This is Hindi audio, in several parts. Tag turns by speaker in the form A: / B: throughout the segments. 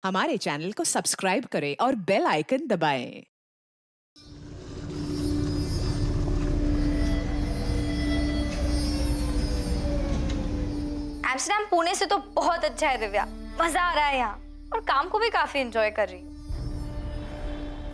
A: हमारे चैनल को सब्सक्राइब करें और बेल आइकन दबाएं।
B: एम्स्टर्डम पुणे से तो बहुत अच्छा है दिव्या, मजा आ रहा है यहाँ और काम को भी काफी एंजॉय कर रही हूँ।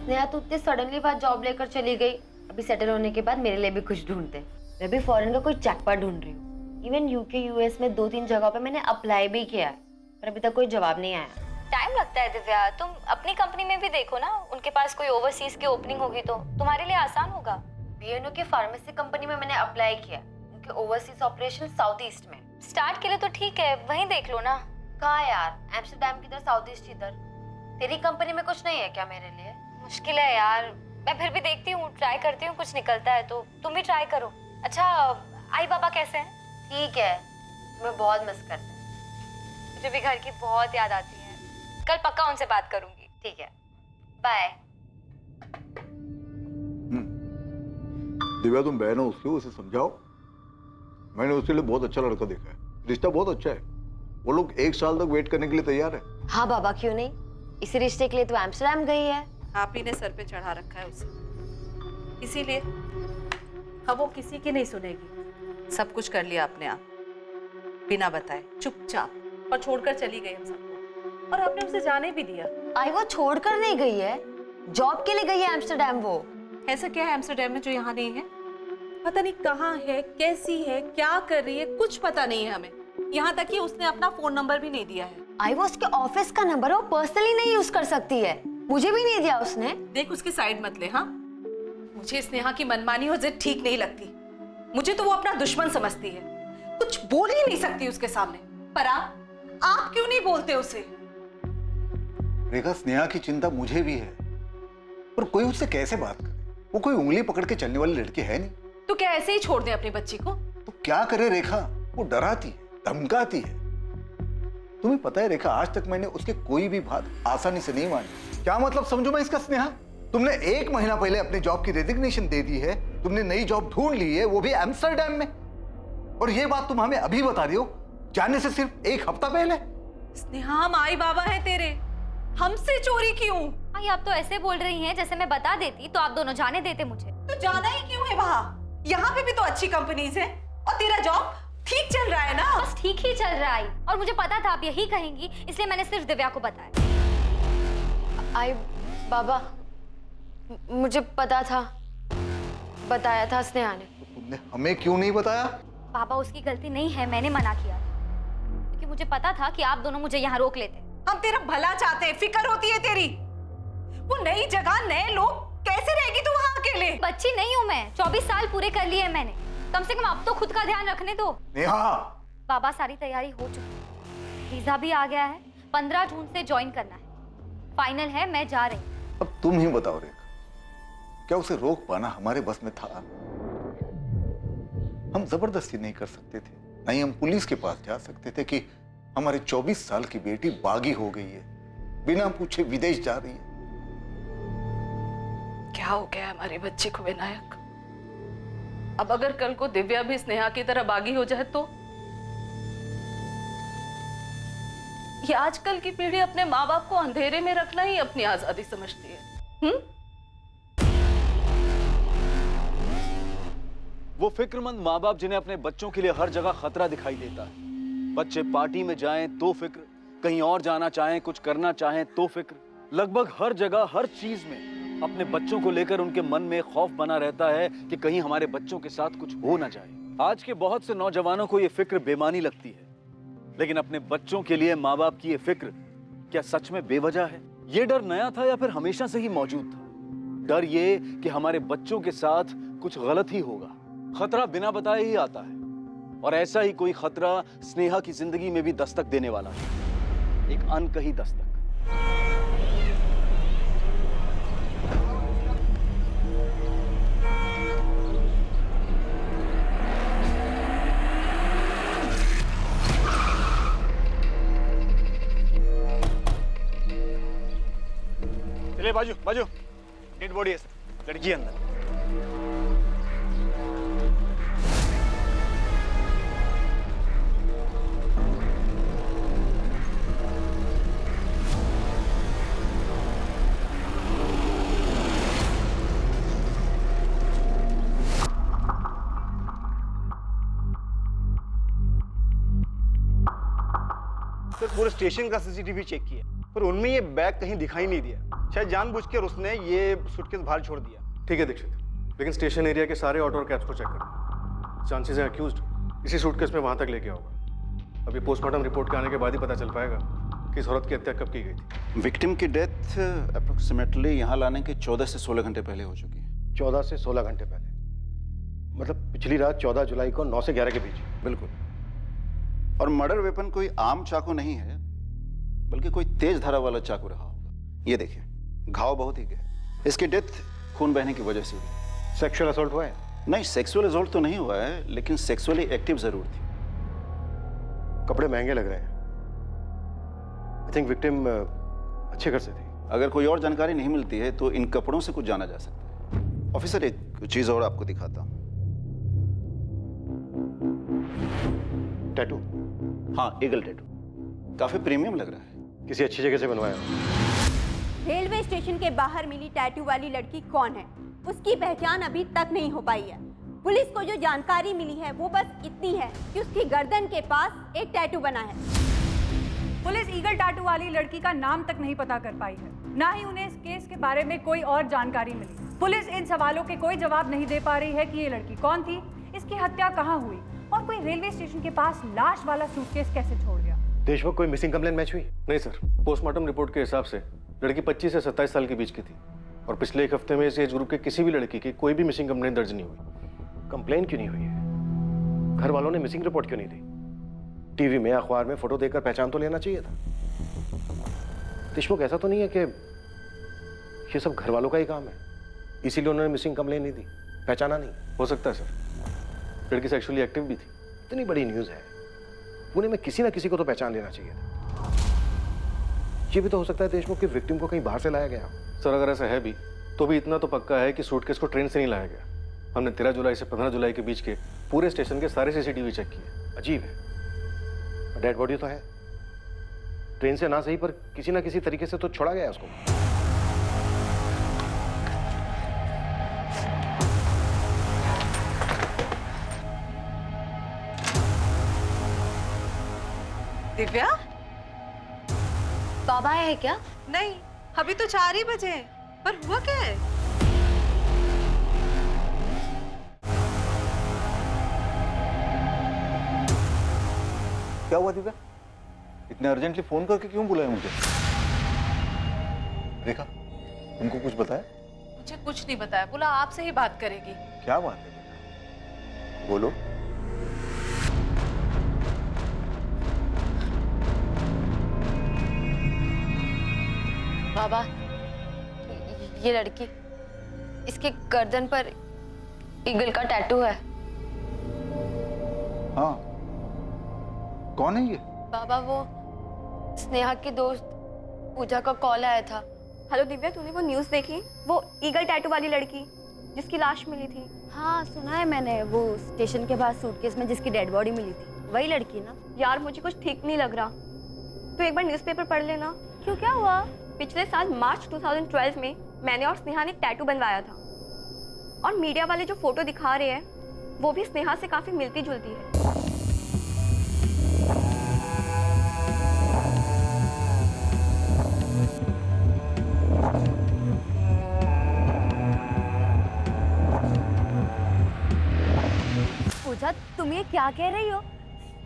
C: स्नेहा तू इतने सडनली बात जॉब लेकर चली गई। अभी सेटल होने के बाद मेरे लिए भी कुछ ढूंढते। मैं भी फॉरेन का कोई जैकपॉट ढूंढ रही हूँ। इवन यूके यूएस में 2-3 जगहों पे मैंने अप्लाई भी किया है, पर अभी तक कोई जवाब नहीं आया।
B: टाइम लगता है दिव्या, तुम अपनी कंपनी में भी देखो ना, उनके पास कोई ओवरसीज की ओपनिंग होगी तो तुम्हारे लिए आसान होगा।
C: बीएनओ की फार्मेसी कंपनी में मैंने अप्लाई किया, उनके ओवरसीज ऑपरेशन साउथ ईस्ट में।
B: स्टार्ट के लिए तो ठीक है, वहीं देख लो ना।
C: कहाँ यार, एम्स्टर्डम किधर, साउथ ईस्ट इधर। तेरी कंपनी में कुछ नहीं है क्या मेरे लिए?
B: मुश्किल है यार, मैं फिर भी देखती हूँ, ट्राई करती हूँ, कुछ निकलता है तो तुम भी ट्राई करो। अच्छा, आई बाबा कैसे हैं?
C: ठीक है, तुम्हें बहुत मिस करते हैं।
B: मुझे भी घर की बहुत याद आती है। कल पक्का उनसे बात करूंगी।
C: ठीक है, बाय।
D: दिव्या तुम बहन हो उसकी, उसे समझाओ। मैंने उसके लिए बहुत अच्छा लड़का देखा है, रिश्ता बहुत अच्छा है। वो लोग 1 साल तक वेट करने के लिए तैयार है।
C: हाँ बाबा, क्यों नहीं। इसी रिश्ते के लिए तो एम्स्टर्डम गई है।
E: आप ही ने सर पे चढ़ा रखा है उसे, इसीलिए अब वो किसी की नहीं सुनेगी। सब कुछ कर लिया आपने, आप बिना बताए चुपचाप, और छोड़कर चली गई हम सबको, और आपने उसे जाने भी दिया।
C: आई वो छोड़कर नहीं गई है, जॉब के लिए गई है एम्स्टर्डम। वो
E: ऐसा क्या है एम्स्टर्डम में जो यहाँ नहीं है? पता नहीं कहाँ है, कैसी है, क्या कर रही है, कुछ पता नहीं है हमें। यहाँ तक कि उसने अपना फोन नंबर भी नहीं दिया है।
C: आई वो उसके ऑफिस का नंबर है, वो पर्सनली नहीं यूज कर सकती है। मुझे भी नहीं दिया उसने।
E: देख, उसकी साइड मत ले। हाँ, मुझे स्नेहा की मनमानी और जिद ठीक नहीं लगती। मुझे तो वो अपना दुश्मन समझती है, कुछ बोल ही नहीं सकती उसके सामने। पर आप क्यों नहीं बोलते उसे?
D: रेखा, स्नेहा की चिंता मुझे भी है, पर कोई उससे कैसे बात करे? वो कोई उंगली पकड़ के चलने वाली लड़की है नहीं।
E: तो क्या ऐसे ही छोड़ दे अपनी बच्ची को?
D: तो क्या करे रेखा, वो डराती है, धमकाती है। तुम्हें पता है रेखा, आज तक मैंने उसके कोई भी बात आसानी से नहीं मानी। क्या मतलब समझू मैं इसका स्नेहा? तुमने 1 महीना पहले अपने जॉब की रेजिग्नेशन दे दी है, तुमने नई जॉब ढूंढ ली है, वो भी एम्स्टर्डम में, और ये बात तुम हमें अभी बता रही हो, जाने से सिर्फ 1 हफ्ता पहले।
E: स्नेहा, हम आई बाबा है तेरे, हमसे चोरी क्यों?
B: आई, आप तो ऐसे बोल रही हैं जैसे मैं बता देती तो आप दोनों जाने देते मुझे।
E: तो जाना ही क्यों है वहाँ? यहाँ पे भी तो अच्छी कंपनीज हैं, और तेरा जॉब ठीक चल रहा है ना?
B: बस ठीक ही चल रहा है, और मुझे पता था आप यही कहेंगी, इसलिए मैंने सिर्फ दिव्या को बताया।
C: आई बाबा, मुझे पता था, बताया था स्नेहा ने।
D: तो तुमने हमें क्यों नहीं बताया?
B: पापा, उसकी गलती नहीं है, मैंने मना किया था क्योंकि मुझे पता था कि आप दोनों मुझे यहाँ रोक लेते।
E: हम तेरा भला चाहते हैं, फिक्र होती है तेरी। वो नई जगह, नए लोग, कैसे रहेगी तू वहाँ अकेले?
B: बच्ची नहीं हूँ मैं, 24 साल पूरे कर लिए मैंने, कम से कम अब तो खुद का ध्यान रखने दो।
D: नेहा,
B: बाबा, सारी तैयारी हो चुकी है, वीजा भी आ गया है, 15 जून से ज्वाइन करना है, फाइनल है, मैं जा रही हूँ।
D: अब तुम ही बताओ रेखा, क्या उसे रोक पाना हमारे बस में था? हम जबरदस्ती नहीं कर सकते थे, नहीं हम पुलिस के पास जा सकते थे कि हमारे 24 साल की बेटी बागी हो गई है, बिना पूछे विदेश जा रही है।
E: क्या हो गया हमारे बच्चे को विनायक? अब अगर कल को दिव्या भी स्नेहा की तरह बागी हो जाए तो? ये आजकल की पीढ़ी अपने माँ बाप को अंधेरे में रखना ही अपनी आजादी समझती है।
F: वो फिक्रमंद माँ बाप जिन्हें अपने बच्चों के लिए हर जगह खतरा दिखाई देता है। बच्चे पार्टी में जाएं तो फिक्र, कहीं और जाना चाहें, कुछ करना चाहें तो फिक्र। लगभग हर जगह, हर चीज में अपने बच्चों को लेकर उनके मन में खौफ बना रहता है कि कहीं हमारे बच्चों के साथ कुछ हो ना जाए। आज के बहुत से नौजवानों को ये फिक्र बेमानी लगती है, लेकिन अपने बच्चों के लिए माँ बाप की ये फिक्र क्या सच में बेवजह है? ये डर नया था या फिर हमेशा से ही मौजूद था? डर ये कि हमारे बच्चों के साथ कुछ गलत ही होगा। खतरा बिना बताए ही आता है, और ऐसा ही कोई खतरा स्नेहा की जिंदगी में भी दस्तक देने वाला है, एक अनकही दस्तक।
G: चलिए बाजू बाजू, डेड बॉडी है सर, लड़की है अंदर। पूरे स्टेशन का सीसीटीवी चेक किया, पर उनमें ये बैग कहीं दिखाई नहीं दिया। शायद जानबूझकर उसने ये सूटकेस बाहर छोड़ दिया।
H: ठीक है दीक्षित, लेकिन स्टेशन एरिया के सारे ऑटो और कैब्स को चेक करो। चांसेस है अक्यूज्ड इसी सूटकेस में वहां तक लेके होगा। अभी पोस्टमार्टम रिपोर्ट के आने के बाद ही पता चल पाएगा कि इस औरत की हत्या कब की गई थी।
I: विक्टिम की डेथ अप्रोक्सीमेटली यहाँ लाने के 14 से 16 घंटे पहले हो चुकी है।
J: 14 से 16 घंटे पहले, मतलब पिछली रात 14 जुलाई को 9 से 11 के बीच।
I: बिल्कुल। और मर्डर वेपन कोई आम चाकू नहीं है, बल्कि कोई तेज धारा वाला चाकू रहा होगा। ये देखिए, घाव बहुत ही गहरा। इसकी डेथ खून बहने की वजह से हुई।
J: सेक्सुअल असॉल्ट हुआ है?
I: नहीं, सेक्सुअल असॉल्ट तो नहीं हुआ है, लेकिन सेक्सुअली एक्टिव जरूर थी।
J: कपड़े महंगे लग रहे हैं। आई थिंक विक्टिम अच्छे घर से थी।
I: अगर कोई और जानकारी नहीं मिलती है तो इन कपड़ों से कुछ जाना जा सकता है। ऑफिसर, एक चीज और आपको दिखाता हूँ।
J: टैटू?
I: हाँ, ईगल टैटू। काफी प्रीमियम लग रहा है।
J: किसी अच्छी जगह से बनवाया?
K: रेलवे स्टेशन के बाहर मिली टैटू वाली लड़की कौन है, उसकी पहचान अभी तक नहीं हो पाई है। पुलिस को जो जानकारी मिली है वो बस इतनी है कि उसकी गर्दन के पास एक टैटू बना है।
L: पुलिस ईगल टैटू वाली लड़की का नाम तक नहीं पता कर पाई है, ना ही उन्हें इस केस के बारे में कोई और जानकारी मिली। पुलिस इन सवालों के कोई जवाब नहीं दे पा रही है कि ये लड़की कौन थी, इसकी हत्या कहाँ हुई और कोई रेलवे स्टेशन के पास लाश वाला सूटकेस कैसे छोड़ गया।
J: देशमुख, कोई मिसिंग कंप्लेंट मैच हुई?
H: नहीं सर, पोस्टमार्टम रिपोर्ट के हिसाब से लड़की 25 से 27 साल के बीच की थी और पिछले एक हफ्ते में इस एज ग्रुप के किसी भी लड़की की कोई भी मिसिंग कंप्लेंट दर्ज नहीं हुई।
J: कंप्लेंट क्यों नहीं हुई है? घर वालों ने मिसिंग रिपोर्ट क्यों नहीं दी? टीवी में, अखबार में फोटो देखकर पहचान तो लेना चाहिए था। देशमुख, ऐसा तो नहीं है कि ये सब घर वालों का ही काम है, इसीलिए उन्होंने मिसिंग कंप्लेंट नहीं दी, पहचाना नहीं?
H: हो सकता है सर, लड़की सेक्सुअली एक्टिव भी थी।
J: इतनी बड़ी न्यूज़ है, पुणे में किसी ना किसी को तो पहचान लेना चाहिए था। ये भी तो हो सकता है देशमुख की विक्टिम को कहीं बाहर से लाया गया।
H: सर, अगर ऐसा है भी तो भी इतना तो पक्का है कि सूटकेस को ट्रेन से नहीं लाया गया। हमने 13 जुलाई से 15 जुलाई के बीच के पूरे स्टेशन के सारे सीसीटीवी चेक किए।
J: अजीब है, डेड बॉडी तो है, ट्रेन से ना सही पर किसी ना किसी तरीके से तो छोड़ा गया उसको।
E: दिव्या,
C: बाबा आए हैं क्या?
E: नहीं, अभी तो 4 ही बजे हैं। पर हुआ क्या है?
D: क्या हुआ दिव्या? इतने अर्जेंटली फोन करके क्यों बुलाया मुझे? रेखा, तुमको कुछ बताया?
E: मुझे कुछ नहीं बताया, बोला आपसे ही बात करेगी।
D: क्या बात है बेटा? बोलो।
C: बाबा, ये लड़की, इसके गर्दन पर ईगल का टैटू है।
D: हाँ, कौन है ये?
C: बाबा, वो स्नेहा की दोस्त पूजा का कॉल आया था।
K: हेलो दिव्या, तूने वो न्यूज़ देखी, वो ईगल टैटू वाली लड़की जिसकी लाश मिली थी?
C: हाँ, सुना है मैंने, वो स्टेशन के पास सूटकेस में जिसकी डेड बॉडी मिली थी, वही लड़की ना?
K: यार मुझे कुछ ठीक नहीं लग रहा, तू एक बार न्यूज़पेपर पढ़ लेना। क्यों, क्या हुआ? पिछले साल मार्च 2012 में मैंने और स्नेहा ने टैटू बनवाया था और मीडिया वाले जो फोटो दिखा रहे हैं वो भी स्नेहा से काफी मिलती जुलती है।
C: पूजा, तुम ये क्या कह रही हो?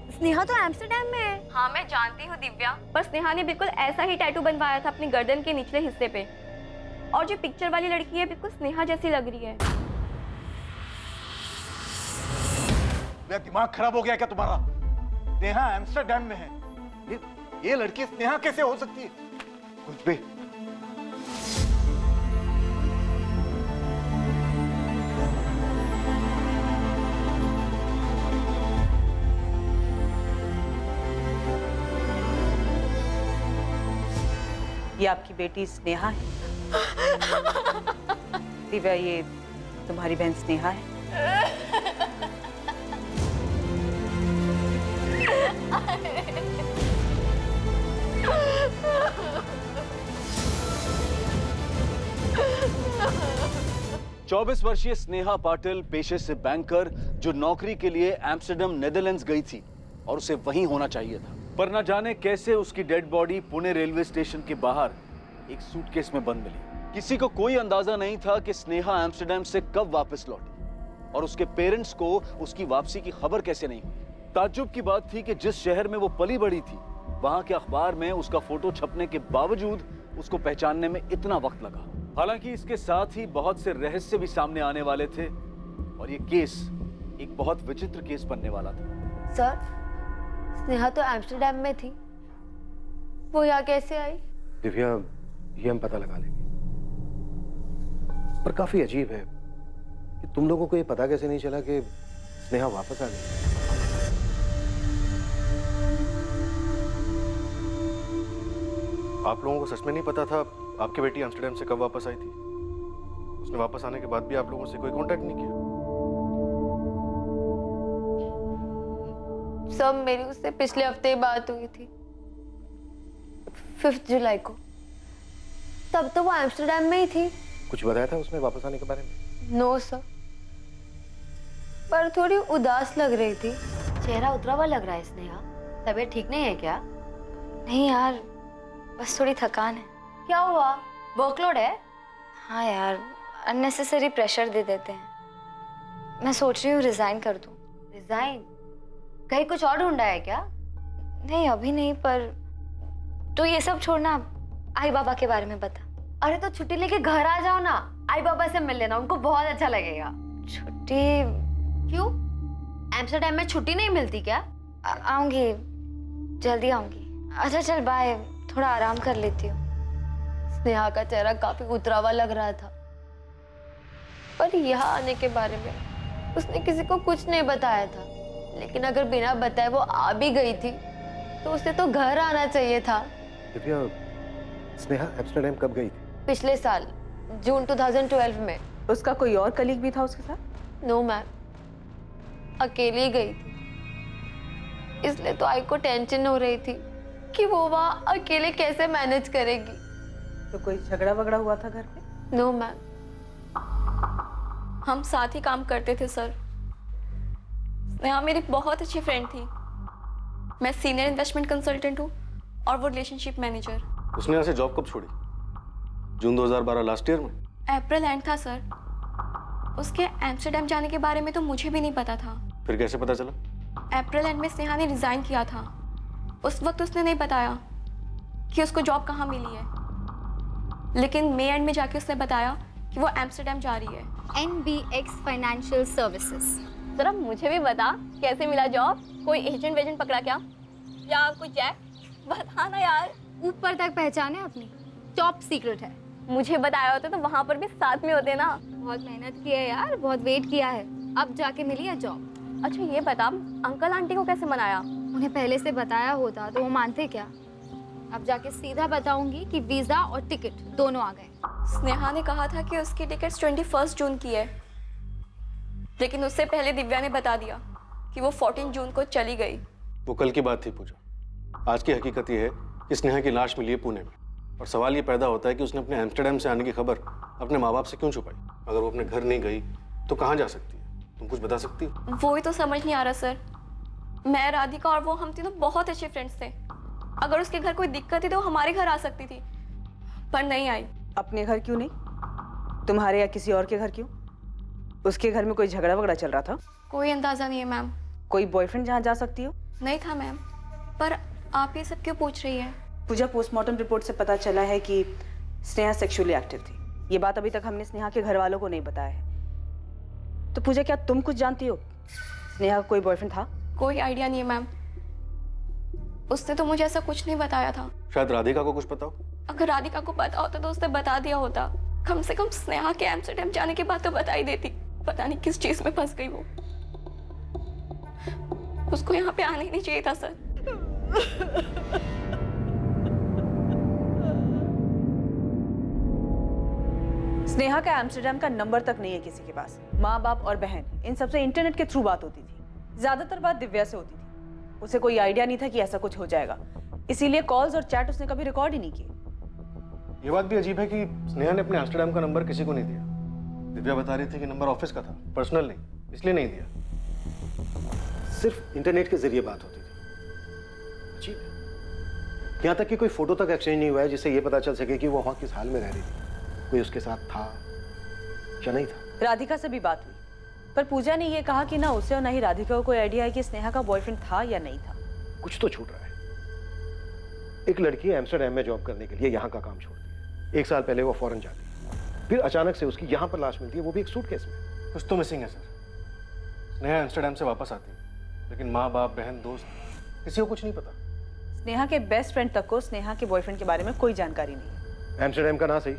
C: स्नेहा तो एम्स्टर्डम में है।
K: हाँ मैं जानती हूँ दिव्या, पर स्नेहा ने बिल्कुल ऐसा ही टैटू बनवाया था अपनी गर्दन के निचले हिस्से पे, और जो पिक्चर वाली लड़की है बिल्कुल स्नेहा जैसी लग रही है।
D: मेरा दिमाग खराब हो गया क्या तुम्हारा? स्नेहा एम्स्टर्डम में है, ये लड़की स्नेहा कैसे हो सकती है? कुछ भी।
E: ये आपकी बेटी स्नेहा है। दिव्या, ये तुम्हारी बहन स्नेहा है।
F: 24 वर्षीय स्नेहा पाटिल पेशे से बैंकर, जो नौकरी के लिए एम्स्टर्डम नेदरलैंड्स गई थी और उसे वहीं होना चाहिए था। पर न जाने कैसे उसकी dead body Pune railway station के बाहर एक सूटकेस में बंद मिली। किसी को कोई अंदाजा नहीं था कि स्नेहा एम्स्टर्डम से कब वापस लौटी और उसके पेरेंट्स को उसकी वापसी की खबर कैसे नहीं हुई। ताज्जुब की बात थी कि जिस शहर में वो पली बड़ी थी, वहां के अखबार में उसका फोटो छपने के बावजूद उसको पहचानने में इतना वक्त लगा। हालांकि इसके साथ ही बहुत से रहस्य भी सामने आने वाले थे और ये केस एक बहुत विचित्र केस बनने वाला था।
C: सर, स्नेहा तो एम्स्टर्डम में थी, वो यहाँ कैसे आई?
J: दिव्या, ये हम पता लगा लेंगे, पर काफी अजीब है कि तुम लोगों को ये पता कैसे नहीं चला कि स्नेहा वापस आ गई। आप लोगों को सच में नहीं पता था आपकी बेटी एम्स्टर्डम से कब वापस आई थी? उसने वापस आने के बाद भी आप लोगों से कोई कांटेक्ट नहीं किया?
C: सब मेरी उससे पिछले हफ्ते ही बात हुई थी, 5 जुलाई को। तब तो वो एम्स्टर्डम में ही थी।
J: कुछ बताया था उसने वापस आने के बारे में?
C: नो सर, पर थोड़ी उदास लग रही थी। चेहरा उतरा हुआ लग रहा है स्नेहा, तबीयत ठीक नहीं है क्या?
B: नहीं यार, बस थोड़ी थकान है।
C: क्या हुआ, वर्कलोड है?
B: हाँ यार, अननेसेसरी प्रेशर दे देते हैं। मैं सोच रही हूँ रिजाइन कर दूँ।
C: रिजाइन? कहीं कुछ और ढूंढा है क्या?
B: नहीं अभी नहीं, पर तो ये सब छोड़ना, आई बाबा के बारे में बता।
C: अरे तो छुट्टी लेके घर आ जाओ ना, आई बाबा से मिल लेना, उनको बहुत अच्छा लगेगा।
B: छुट्टी?
C: क्यों, एम्स्टर्डम में छुट्टी नहीं मिलती क्या?
B: आऊंगी, जल्दी आऊंगी। अच्छा चल बाय, थोड़ा आराम कर लेती हूँ।
C: स्नेहा का चेहरा काफी उतरा हुआ लग रहा था, पर यहाँ आने के बारे में उसने किसी को कुछ नहीं बताया था। लेकिन अगर बिना बताए वो आ भी गई थी तो उसे तो घर आना चाहिए था।
J: दिव्या, स्नेहा एम्स्टर्डम कब गई थी?
C: पिछले साल जून 2012 में।
A: उसका कोई और कलीग भी था उसके साथ?
C: नो मैम, अकेली गई थी। इसलिए तो आई को टेंशन हो रही थी कि वो वहाँ अकेले कैसे मैनेज करेगी।
A: तो कोई झगड़ा वगड़ा हुआ था घर पे?
C: No ma'am.
K: हम साथ ही काम करते थे सर। स्नेहा मेरी बहुत अच्छी फ्रेंड थी। मैं सीनियर इन्वेस्टमेंट कंसल्टेंट हूँ और वो रिलेशनशिप मैनेजर।
H: उसने यहाँ से जॉब कब छोड़ी? जून 2012, लास्ट ईयर में?
K: अप्रैल एंड था सर। उसके एम्स्टर्डम जाने के बारे में तो मुझे भी नहीं पता था।
H: फिर कैसे पता चला?
K: अप्रैल एंड में स्नेहा ने रिजाइन किया था। उस वक्त उसने नहीं बताया कि उसको जॉब कहाँ मिली है, लेकिन मई एंड में जाके उसने बताया कि वो एम्स्टर्डम जा रही है।
B: NBX financial services.
K: जरा मुझे भी बता, कैसे मिला जॉब? कोई एजेंट वेजेंट पकड़ा क्या, या कोई जैक? बता ना यार।
B: ऊपर तक पहचाने अपनी, टॉप सीक्रेट है।
K: मुझे बताया होता तो वहाँ पर भी साथ में होते ना।
B: बहुत मेहनत की है यार, बहुत वेट किया है, अब जाके मिली है जॉब।
K: अच्छा ये बता, अंकल आंटी को कैसे मनाया?
B: उन्हें पहले से बताया होता तो वो मानते क्या? अब जाके सीधा बताऊंगी कि वीजा और टिकट दोनों आ गए।
K: स्नेहा ने कहा था कि उसकी टिकट 21 जून की है, लेकिन उससे पहले दिव्या ने बता दिया कि वो 14 जून को चली गई।
H: वो कल की बात थी पूजा। आज की हकीकत ये है कि स्नेहा की लाश मिली है पुणे में, और सवाल ये पैदा होता है कि उसने अपने एम्स्टर्डम से आने की खबर अपने माँ बाप से क्यों छुपाई? अगर वो अपने घर नहीं गई तो कहाँ जा सकती है? तुम कुछ बता सकती हो?
K: वो ही तो समझ नहीं आ रहा सर। मैं, राधिका और वो, हम तीनों बहुत अच्छे फ्रेंड्स थे। अगर उसके घर कोई दिक्कत थी तो हमारे घर आ सकती थी, पर नहीं आई।
A: अपने घर क्यों नहीं, तुम्हारे या किसी और के घर क्यों? उसके घर में कोई झगड़ा वगड़ा चल रहा था?
K: कोई अंदाजा नहीं है मैम।
A: कोई बॉयफ्रेंड जहाँ जा सकती हो?
K: नहीं था मैम। पर आप ये सब क्यों पूछ रही है?
A: पूजा, पोस्टमार्टम रिपोर्ट से पता चला है कि स्नेहा सेक्सुअली एक्टिव थी। ये बात अभी तक हमने स्नेहा के घर वालों को नहीं बताया है। तो पूजा, क्या तुम कुछ जानती हो? स्नेहा का कोई बॉयफ्रेंड था?
K: कोई आइडिया नहीं है मैम। उसने तो मुझे ऐसा कुछ नहीं बताया था।
H: शायद राधिका को कुछ पता हो।
K: अगर राधिका को पता होता तो उसने बता दिया होता। कम से कम स्नेहा के एम्स्टर्डम जाने के बाद तो बता ही देती। पता नहीं किस चीज में फंस गई वो। उसको यहाँ पे आना ही नहीं चाहिए था सर।
A: स्नेहा का एम्स्टर्डम का नंबर तक नहीं है किसी के पास। माँ बाप और बहन, इन सबसे इंटरनेट के थ्रू बात होती थी। ज्यादातर बात दिव्या से होती थी। उसे कोई आइडिया नहीं था कि ऐसा कुछ हो जाएगा, इसीलिए कॉल्स और चैट उसने कभी रिकॉर्ड ही नहीं किए।
H: ये बात भी अजीब है कि स्नेहा ने अपने एम्स्टर्डम का नंबर किसी को नहीं दिया। दिव्या बता रही थी कि नंबर ऑफिस का था, पर्सनल नहीं, इसलिए नहीं दिया।
J: सिर्फ इंटरनेट के जरिए बात होती थी। अजीब है। यहाँ तक कि कोई फोटो तक एक्सचेंज नहीं हुआ है जिससे ये पता चल सके कि वो वहाँ किस हाल में रह रही थी, कोई उसके साथ था या नहीं था।
A: राधिका से भी बात हुई, पर पूजा ने ये कहा कि ना उसे और ना ही राधिका को कोई आइडिया है कि स्नेहा का बॉयफ्रेंड था या नहीं था।
J: कुछ तो छूट रहा है। एक लड़की एम्स्टर्डम में जॉब करने के लिए यहाँ का काम छोड़ती है। 1 साल पहले वो फॉरेन जाती है, फिर अचानक से उसकी यहाँ पर लाश मिलती है, वो भी एक सूटकेस में।
H: कुछ तो मिसिंग है सर। स्नेहा एम्स्टर्डम से वापस आती है, लेकिन माँ बाप बहन दोस्त किसी को कुछ नहीं पता।
A: स्नेहा के बेस्ट फ्रेंड तक को स्नेहा के बॉयफ्रेंड के बारे में कोई जानकारी नहीं है।
J: एम्स्टर्डम का ना सही,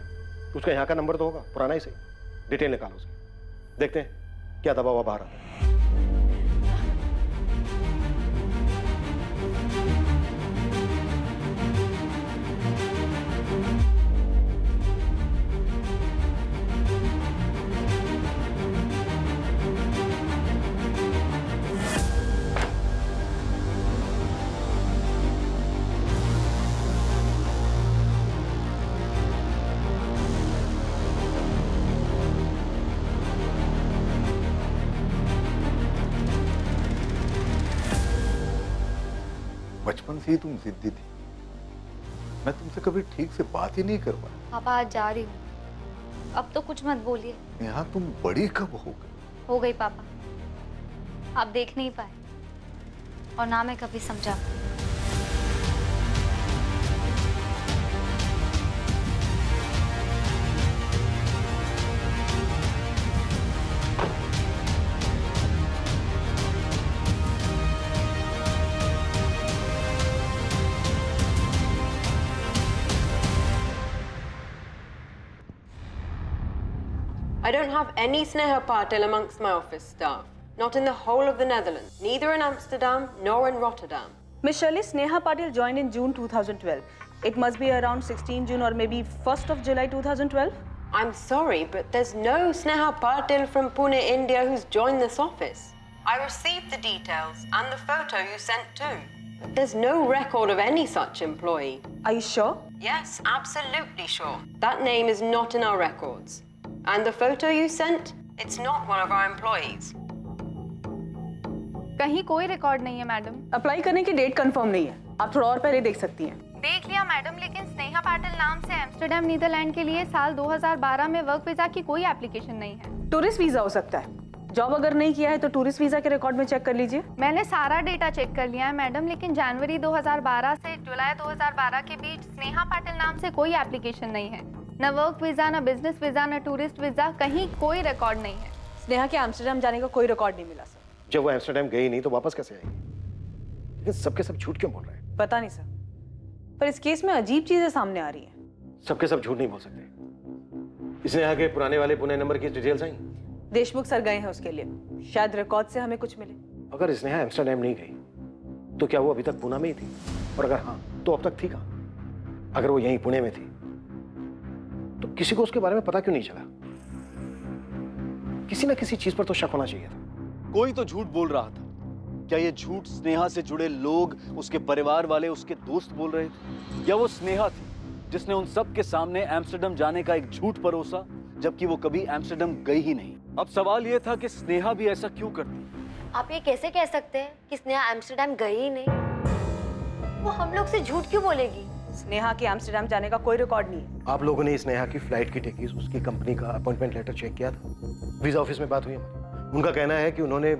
J: उसका यहाँ का नंबर तो होगा, पुराना ही सही। डिटेल निकालो उसकी, देखते हैं क्या दबा हुआ बाहर आता है।
D: बचपन से ही तुम जिद्दी थी, मैं तुमसे कभी ठीक से बात ही नहीं कर पाया।
B: पापा आज जा रही हूँ, अब तो कुछ मत बोलिए।
D: यहाँ तुम बड़ी कब हो गई?
B: हो गई पापा, आप देख नहीं पाए और ना मैं कभी समझा।
M: I don't have any Sneha Patil amongst my office staff. Not in the whole of the Netherlands. Neither in Amsterdam nor in Rotterdam.
A: Miss Shirley, Sneha Patil joined in June 2012. It must be around 16 June or maybe 1st of July 2012.
M: I'm sorry, but there's no Sneha Patil from Pune, India who's joined this office. I received the details and the photo you sent too. But there's no record of any such employee.
A: Are you sure?
M: Yes, absolutely sure. That name is not in our records. And the photo you sent, it's not one of our employees.
K: कहीं कोई रिकॉर्ड नहीं है मैडम।
A: अप्लाई करने की डेट कंफर्म नहीं है, आप थोड़ा और पहले देख सकती हैं।
K: देख लिया मैडम, लेकिन स्नेहा पाटिल नाम से एम्स्टर्डम नीदरलैंड के लिए साल 2012 में वर्क वीजा की कोई एप्लीकेशन नहीं है।
A: टूरिस्ट वीजा हो सकता है। जॉब अगर नहीं किया है तो टूरिस्ट वीजा के रिकॉर्ड में चेक कर लीजिए।
K: मैंने सारा डेटा चेक कर लिया है मैडम, लेकिन जनवरी 2012 से जुलाई 2012 के बीच स्नेहा पाटिल नाम से कोई एप्लीकेशन नहीं है। न वर्क वीजा, न बिजनेस वीजा, न टूरिस्ट वीजा, कहीं कोई रिकॉर्ड नहीं है।
A: स्नेहा के एम्स्टर्डम जाने का कोई रिकॉर्ड नहीं मिला सर।
J: जब वो एम्स्टर्डम गई नहीं तो वापस कैसे आई? लेकिन सबके सब झूठ क्यों बोल रहे हैं?
A: पता नहीं सर, पर इस केस में अजीब चीजें सामने आ रही हैं।
J: सबके सब झूठ नहीं बोल सकते। इसने आगे पुराने वाले पुणे नंबर की डिटेल्स आई?
A: देशमुख सर गए हैं उसके लिए, शायद रिकॉर्ड से हमें कुछ मिले।
J: अगर स्नेहा एम्स्टर्डम नहीं गई तो क्या वो अभी तक पुणे में ही थी? और अगर हाँ तो अब तक थी कहाँ? अगर वो यहीं पुणे में थी तो किसी को उसके बारे में पता क्यों नहीं चला? किसी ना किसी चीज पर तो शक होना चाहिए था।
F: कोई तो झूठ बोल रहा था। क्या ये झूठ स्नेहा से जुड़े लोग, उसके परिवार वाले, उसके दोस्त बोल रहे थे? या वो स्नेहा थी जिसने उन सब के सामने एम्स्टर्डम जाने का एक झूठ परोसा, जबकि वो कभी एम्स्टर्डम गई ही नहीं? अब सवाल ये था कि स्नेहा भी ऐसा क्यों करती?
C: आप ये कैसे कह सकते हैं कि स्नेहा एम्स्टर्डम गई ही नहीं? वो हम लोग से झूठ क्यों बोलेगी?
A: स्नेहा के एम्स्टर्डम जाने का कोई रिकॉर्ड नहीं है।
J: आप लोगों ने स्नेहा की फ्लाइट की टिकट, उसकी कंपनी का अपॉइंटमेंट लेटर चेक किया था? वीजा ऑफिस में बात हुई हमारी। उनका कहना है कि उन्होंने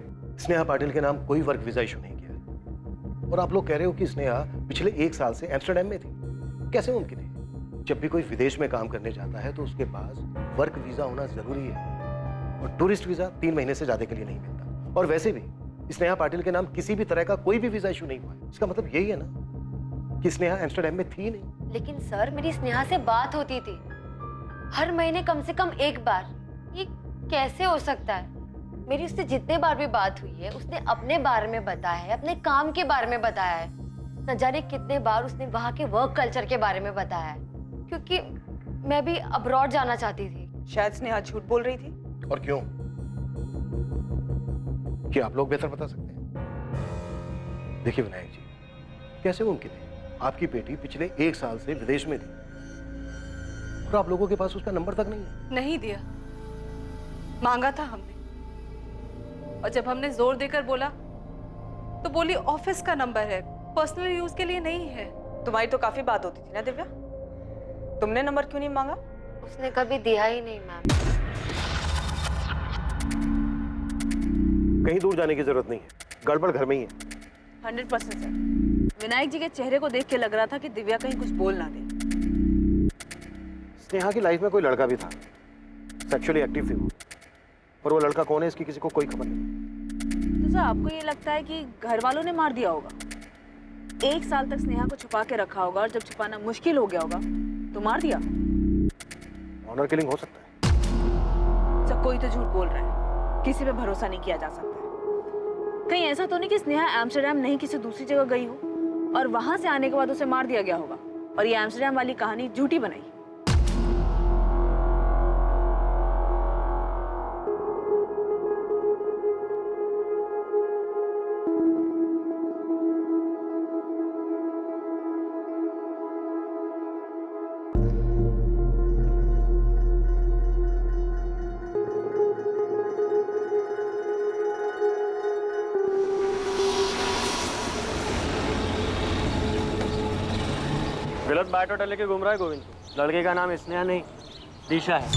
J: स्नेहा पाटिल के नाम कोई वर्क वीजा इशू नहीं किया। और आप लोग कह रहे हो कि स्नेहा पिछले 1 साल से एम्स्टर्डम में थी। कैसे मुमकिन है? जब भी कोई विदेश में काम करने जाता है तो उसके पास वर्क वीजा होना जरूरी है, और टूरिस्ट वीजा 3 महीने से ज्यादा के लिए नहीं मिलता। और वैसे भी स्नेहा पाटिल के नाम किसी भी तरह का कोई भी वीजा इशू नहीं हुआ है। इसका मतलब यही है ना कि स्नेहा एम्स्टर्डम में थी नहीं।
C: लेकिन सर, मेरी स्नेहा से बात होती थी हर महीने कम से कम 1 बार। ये कैसे हो सकता है? मेरी उससे जितने बार भी बात हुई है, उसने अपने बारे में बताया है, अपने काम के बारे में बताया है। न जाने कितने बार उसने वहाँ के वर्क कल्चर के बारे में बताया है, क्योंकि मैं भी अब्रॉड जाना चाहती थी।
A: शायद स्नेहा झूठ बोल रही थी।
J: और क्यों? क्या आप लोग बेहतर बता सकते हैं? देखिए विनायक जी, कैसे मुमकिन है? आपकी बेटी पिछले 1 साल से विदेश में थी और आप लोगों के पास उसका नंबर तक नहीं है।
E: नहीं दिया, मांगा था हमने, और जब हमने जोर देकर बोला तो बोली ऑफिस का नंबर है, पर्सनल यूज के लिए नहीं है।
A: तुम्हारी तो काफी बात होती थी ना दिव्या, तुमने नंबर क्यों नहीं मांगा?
C: उसने कभी दिया ही नहीं मैम।
J: कहीं दूर जाने की जरूरत नहीं है, गड़बड़ घर में ही है।
A: 100% सर। विनायक जी के चेहरे को देख के लग रहा था कि दिव्या कहीं कुछ बोल ना दे।
J: स्नेहा की लाइफ में कोई लड़का भी था, सेक्सुअली एक्टिव थी वो, पर वो लड़का कौन है इसकी किसी को कोई खबर नहीं।
A: तो सर आपको ये लगता है कि घर वालों ने मार दिया होगा? 1 साल तक स्नेहा को छुपा के रखा होगा और जब छुपाना मुश्किल हो गया होगा तो मार दिया।
J: ऑनर किलिंग हो सकता है।
A: सर कोई तो झूठ बोल रहा है, किसी पे भरोसा नहीं किया जा सकता है। कहीं ऐसा तो नहीं कि स्नेहा एम्स्टर्डम नहीं किसी दूसरी जगह गई हो और वहां से आने के बाद उसे मार दिया गया होगा और ये एम्स्टर्डम वाली कहानी झूठी बनाई।
N: गलत बायोडाटा लेके घूम रहा है गोविंद। लड़के का नाम स्नेहा नहीं दिशा है,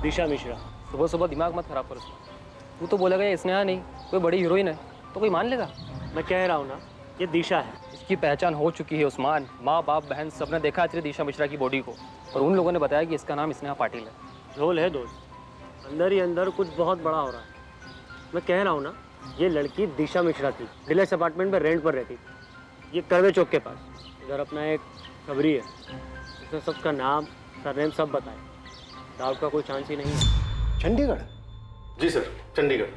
N: दिशा मिश्रा।
O: सुबह सुबह दिमाग मत खराब कर उसका। तू तो बोलेगा ये स्नेहा नहीं कोई बड़ी हीरोइन है तो कोई मान लेगा?
N: मैं कह रहा हूँ ना, ये दिशा है।
O: इसकी पहचान हो चुकी है उस्मान। माँ बाप बहन सबने देखा है दिशा मिश्रा की बॉडी को और उन लोगों ने बताया कि इसका नाम स्नेहा पाटिल है।
N: झोल है दोस्त, अंदर ही अंदर कुछ बहुत बड़ा हो रहा है। मैं कह रहा हूँ ना, ये लड़की दिशा मिश्रा थी, डिलक्स अपार्टमेंट में रेंट पर रहती थी। ये करवे चौक के पास। इधर अपना एक खबरी है, उसने सबका नाम सरनेम सब बताया। डाउट का कोई चांस ही नहीं है।
H: चंडीगढ़? जी सर, चंडीगढ़।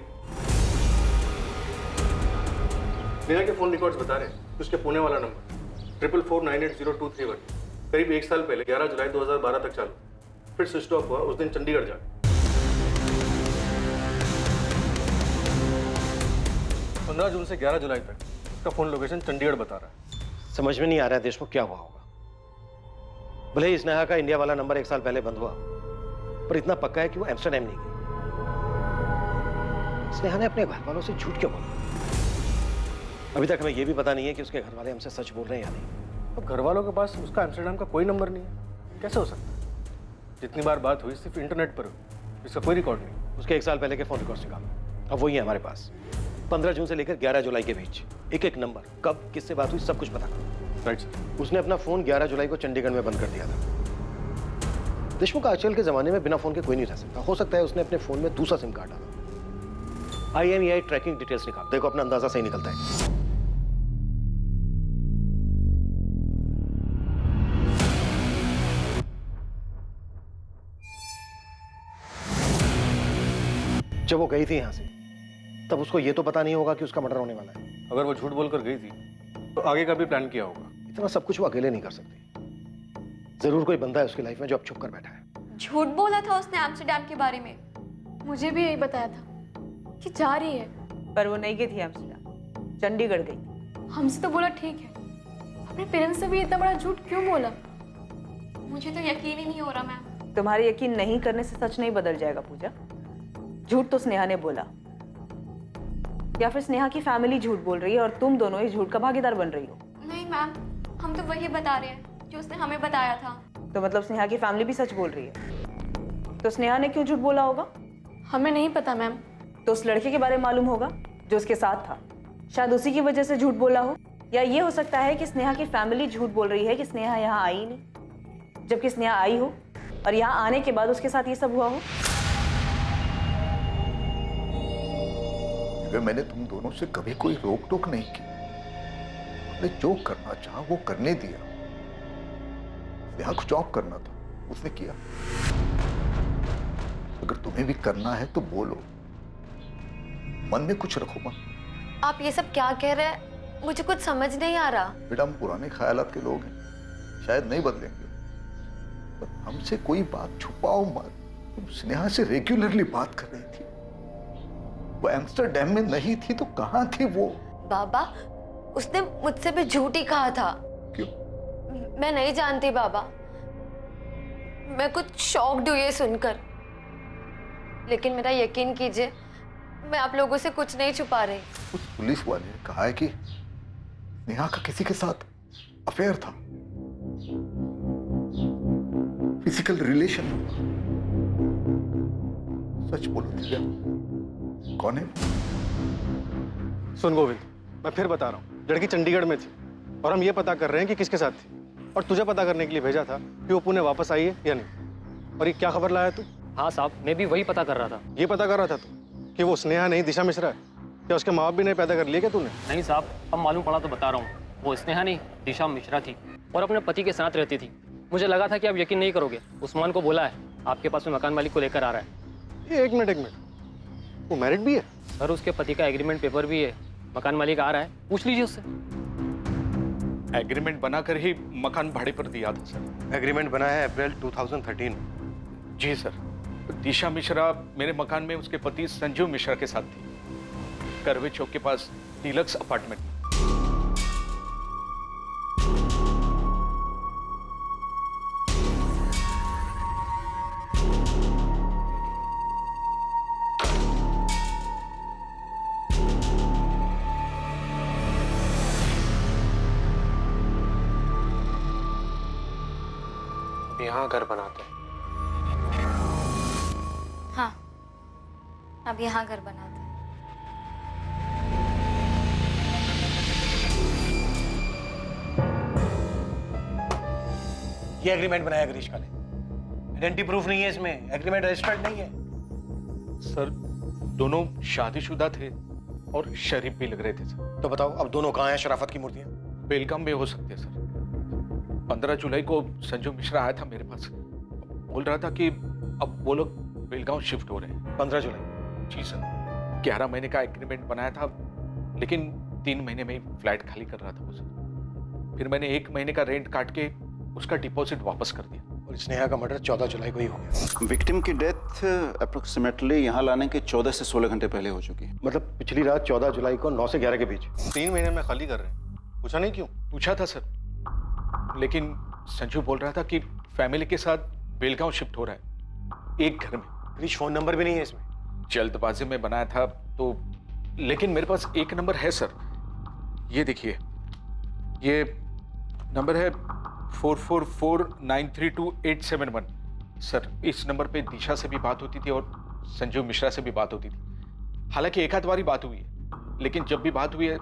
H: नेहा के फोन रिकॉर्ड्स बता रहे हैं उसके पुणे वाला नंबर 44498023 करीब 1 साल पहले 11 जुलाई 2012 तक चालू, फिर स्विच ऑफ हुआ उस दिन चंडीगढ़ जा। 15 जून से 11 जुलाई तक उसका फोन लोकेशन चंडीगढ़ बता रहा है।
J: समझ में नहीं आ रहा है देशमुख क्या हुआ होगा। भले ही स्नेहा का इंडिया वाला नंबर 1 साल पहले बंद हुआ, पर इतना पक्का है कि वो एम्स्टर्डम नहीं गई। स्नेहा ने अपने घर वालों से झूठ क्यों बोला? अभी तक हमें यह भी पता नहीं है कि उसके घर वाले हमसे सच बोल रहे हैं या नहीं।
H: अब घर वालों के पास उसका एम्स्टर्डम का कोई नंबर नहीं है, कैसे हो सकता है? जितनी बार बात हुई सिर्फ इंटरनेट पर हुई, इसका कोई रिकॉर्ड नहीं।
J: उसके 1 साल पहले के फोन रिकॉर्ड्स निकालो, अब वही है हमारे पास। 15 जून से लेकर 11 जुलाई के बीच एक नंबर, कब किससे बात हुई सब कुछ पता करो।
H: Right sir.
J: उसने अपना फोन 11 जुलाई को चंडीगढ़ में बंद कर दिया था। देशमुख आजकल के जमाने में बिना फोन के कोई नहीं रह सकता। हो सकता है उसने अपने फोन में दूसरा सिम कार्ड डाला। IMEI ट्रैकिंग डिटेल्स निकाल, देखो अपना अंदाजा सही निकलता है। जब वो गई थी यहां से तब उसको ये तो पता नहीं होगा कि उसका मर्डर होने वाला है।
H: अगर वो झूठ बोलकर गई थी तो आगे का भी प्लान किया होगा।
J: इतना सब कुछ वो अकेले नहीं कर सकती। जरूर कोई बंदा है उसकी लाइफ में जो अब छुप कर बैठा है।
K: झूठ बोला था उसने एम्स्टर्डम के बारे में। मुझे भी यही बताया था कि जा रही है,
A: पर वो नहीं गई थी एम्स्टर्डम, चंडीगढ़ गई।
K: हमसे तो बोला ठीक है, अपने पेरेंट्स से भी इतना बड़ा झूठ क्यों बोला? मुझे तो यकीन ही नहीं हो रहा मैम।
A: तुम्हारे यकीन नहीं करने से सच नहीं बदल जाएगा पूजा। झूठ तो स्नेहा ने बोला, या फिर स्नेहा की फैमिली झूठ बोल रही है और तुम दोनों इस झूठ का भागीदार बन रही हो।
K: नहीं मैम, हम तो वही बता रहे हैं जो उसने हमें बताया था।
A: तो मतलब स्नेहा की फैमिली भी सच बोल रही है। तो स्नेहा ने क्यों झूठ बोला होगा?
K: हमें नहीं पता मैम।
A: तो उस लड़के के बारे में मालूम होगा जो उसके साथ था, शायद उसी की वजह से झूठ बोला हो। या ये हो सकता है कि स्नेहा की फैमिली झूठ बोल रही है कि स्नेहा यहाँ आई नहीं, जबकि स्नेहा आई हो और यहाँ आने के बाद उसके साथ ये सब हुआ हो।
D: मैंने तुम दोनों से कभी कोई रोक टोक नहीं की। मैंने जो करना चाहा वो करने दिया। यहाँ कुछ जॉब करना था, उसने किया। अगर तुम्हें भी करना है तो बोलो, मन में कुछ रखो मत।
C: आप ये सब क्या कह रहे हैं? मुझे कुछ समझ नहीं आ रहा।
D: बेटा, हम पुराने ख्यालात के लोग हैं, शायद नहीं बदलेंगे, पर हमसे कोई बात छुपाओ मत। तुम स्नेहा से रेगुलरली बात कर रही थी, वो एम्स्टर्डम में नहीं थी तो कहां थी वो?
C: बाबा, उसने मुझसे भी झूठ ही कहा था।
D: क्यों?
C: मैं नहीं जानती बाबा, मैं कुछ शॉक्ड हुई ये सुनकर। लेकिन मेरा यकीन कीजिए, मैं आप लोगों से कुछ नहीं छुपा रही।
D: उस पुलिस वाले ने कहा है कि नेहा का किसी के साथ अफेयर था, फिजिकल रिलेशन। सच बोलो दिव्या, कौन है?
H: सुन गोविंद, मैं फिर बता रहा हूँ, लड़की चंडीगढ़ में थी और हम ये पता कर रहे हैं कि किसके साथ थी, और तुझे पता करने के लिए भेजा था कि वो पुणे वापस आई है या नहीं। और ये क्या खबर लाया तू?
O: हाँ साहब, मैं भी वही पता कर रहा था।
H: ये पता कर रहा था तू कि वो स्नेहा नहीं दिशा मिश्रा है? क्या उसके माँ बाप भी नहीं पैदा कर लिए क्या तूने?
O: नहीं साहब, अब मालूम पड़ा तो बता रहा हूँ। वो स्नेहा नहीं, दिशा मिश्रा थी और अपने पति के साथ रहती थी। मुझे लगा था कि आप यकीन नहीं करोगे। उस्मान को बोला है आपके पास में मकान मालिक को लेकर आ रहा है।
H: एक मिनट, वो मैरिड भी है?
O: सर उसके पति का एग्रीमेंट पेपर भी है, मकान मालिक आ रहा है, पूछ लीजिए उससे।
P: एग्रीमेंट बनाकर ही मकान भाड़े पर दिया था सर।
J: एग्रीमेंट बना है अप्रैल 2013।
P: जी सर। दिशा मिश्रा मेरे मकान में उसके पति संजीव मिश्रा के साथ थी, करवे चौक के पास डीलक्स अपार्टमेंट।
J: यहाँ घर बनाते हैं।
B: हाँ, अब यहाँ घर बनाते हैं।
J: ये एग्रीमेंट बनाया ग्रीष्मा ने। आइडेंटिटी प्रूफ नहीं है इसमें, एग्रीमेंट रजिस्टर्ड नहीं है।
P: सर दोनों शादीशुदा थे और शरीफ भी लग रहे थे सर।
J: तो बताओ अब दोनों कहाँ हैं शराफत की मूर्तियां?
P: बेलगाम में हो सकते हैं सर। 15 जुलाई को संजू मिश्रा आया था मेरे पास, बोल रहा था कि अब वो लोग बेलगांव शिफ्ट हो रहे हैं।
J: 15 जुलाई?
P: जी सर। 11 महीने का एग्रीमेंट बनाया था, लेकिन 3 महीने में ही फ्लैट खाली कर रहा था वो सर। फिर मैंने 1 महीने का रेंट काट के उसका डिपॉजिट वापस कर दिया।
J: और स्नेहा का मर्डर 14 जुलाई को ही हो गया।
I: विक्टिम की डेथ अप्रोक्सीमेटली यहाँ लाने के 14 से 16 घंटे पहले हो चुकी है।
J: मतलब पिछली रात 14 जुलाई को 9 से 11 के बीच।
H: 3 महीने में खाली कर रहे हैं, पूछा नहीं क्यों?
P: पूछा था सर, लेकिन संजू बोल रहा था कि फैमिली के साथ बेलगांव शिफ्ट हो रहा है, एक घर में।
J: ग्रीश फोन नंबर भी नहीं है इसमें?
P: जल्दबाजी में बनाया था तो, लेकिन मेरे पास एक नंबर है सर। ये देखिए, ये नंबर है 444932 सर। इस नंबर पे दिशा से भी बात होती थी और संजीव मिश्रा से भी बात होती थी। हालांकि एक आध बारी बात हुई है, लेकिन जब भी बात हुई है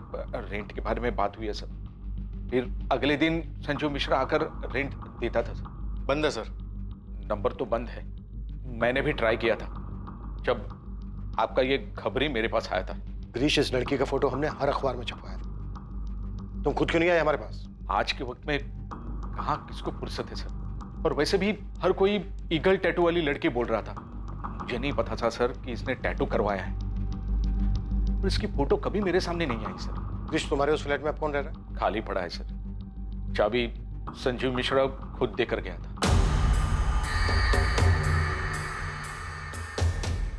P: रेंट के बारे में बात हुई है सर। फिर अगले दिन संजीव मिश्रा आकर रेंट देता था सर।
H: बंद है सर?
P: नंबर तो बंद है, मैंने भी ट्राई किया था जब आपका ये खबर ही मेरे पास आया था।
J: ग्रीश, इस लड़की का फोटो हमने हर अखबार में छपवाया था, तुम खुद क्यों नहीं आए हमारे पास?
P: आज के वक्त में कहाँ किसको फुर्सत है सर। और वैसे भी हर कोई ईगल टैटू वाली लड़की बोल रहा था। मुझे नहीं पता था सर कि इसने टैटू करवाया है, और इसकी फोटो कभी मेरे सामने नहीं आई सर।
J: ग्रीश, तुम्हारे उस फ्लैट में अब कौन रह रहा है?
P: खाली पड़ा है सर, चाबी संजीव मिश्रा खुद देकर गया था।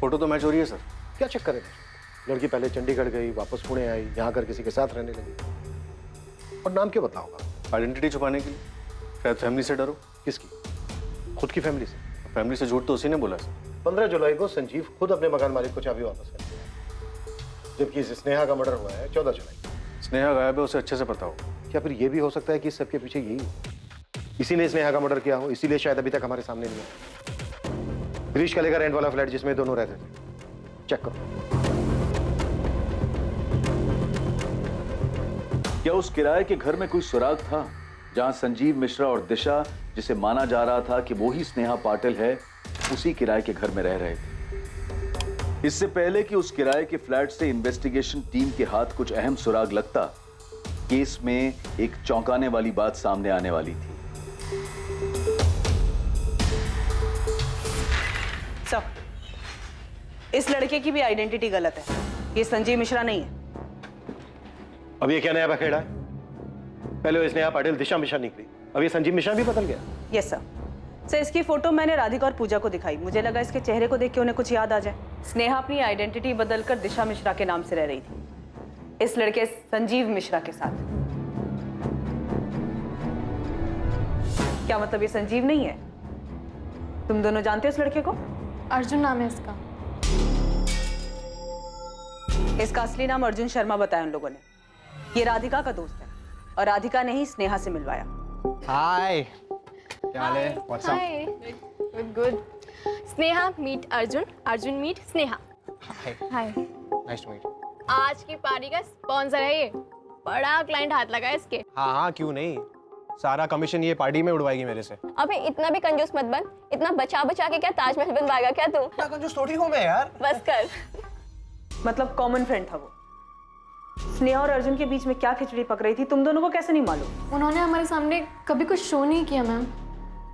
H: फोटो तो मैच हो रही है सर।
J: क्या चक्कर है? लड़की पहले चंडीगढ़ गई, वापस पुणे आई, यहाँ आकर किसी के साथ रहने लगी। और नाम क्यों बताओगा?
H: आइडेंटिटी छुपाने के लिए, शायद फैमिली से डरो।
J: किसकी? खुद की फैमिली से?
H: फैमिली से झूठ तो उसी ने बोला सर।
J: 15 जुलाई को संजीव खुद अपने मकान मालिक को चाबी वापस कर दिया, जबकि इस स्नेहा का मर्डर हुआ है 14 जुलाई।
H: स्नेहा गायब है, उसे अच्छे से पता हो।
J: क्या फिर ये भी हो सकता है कि इस सबके पीछे यही हो? इसी ने स्नेहा का मर्डर किया हो, इसीलिए शायद अभी तक हमारे सामने नहीं आया। ग्रीश का लेकर रेंट वाला फ्लैट जिसमें दोनों रहते थे, चेक करो।
F: क्या उस किराए के घर में कोई सुराग था जहां संजीव मिश्रा और दिशा, जिसे माना जा रहा था कि वो ही स्नेहा पाटिल है, उसी किराए के घर में रह रहे थे? इससे पहले कि उस किराए के फ्लैट से इन्वेस्टिगेशन टीम के हाथ कुछ अहम सुराग लगता, केस में एक चौंकाने वाली बात सामने आने वाली थी।
A: सर, इस लड़के की भी आइडेंटिटी गलत है, ये संजीव मिश्रा नहीं है।
J: अब ये क्या नया बखेड़ा है? पहले स्नेहा पाटिल दिशा मिश्रा निकली, अब ये संजीव मिश्रा भी बदल गया।
A: Yes sir. सर, इसकी फोटो मैंने राधिका और पूजा को दिखाई, मुझे लगा इसके चेहरे को देख के उन्हें कुछ याद आ जाए। स्नेहा अपनी आइडेंटिटी बदलकर दिशा मिश्रा के नाम से रह रही थी, इस लड़के संजीव मिश्रा के साथ। क्या मतलब ये संजीव नहीं है? तुम दोनों जानते हो इस लड़के को?
K: अर्जुन नाम है इसका।
A: इसका असली नाम अर्जुन शर्मा बताया उन लोगों ने। ये राधिका का दोस्त है। और राधिका ने ही स्नेहा से मिलवाया।
J: हाय, क्या हाल है? What's up?
K: Hi. Good. Sneha meet Arjun, Arjun meet Sneha. Hi.
J: Nice to meet you.
K: आज की पार्टी का स्पॉन्सर है ये। बड़ा क्लाइंट हाथ लगा है इसके।
J: हाँ, क्यों नहीं? सारा कमीशन ये पार्टी में उड़वाएगी मेरे से।
K: अबे इतना भी कंजूस मत बन। इतना बचा बचा के क्या ताजमहल बनवाएगा क्या तू?
J: क्या कंजूस थोड़ी हूँ मैं यार।
K: बस कर।
A: मतलब कॉमन फ्रेंड था वो। स्नेहा और अर्जुन के बीच में क्या खिचड़ी पक रही थी तुम दोनों को कैसे नहीं मालूम?
K: उन्होंने हमारे सामने कभी कुछ शो नहीं किया मैम।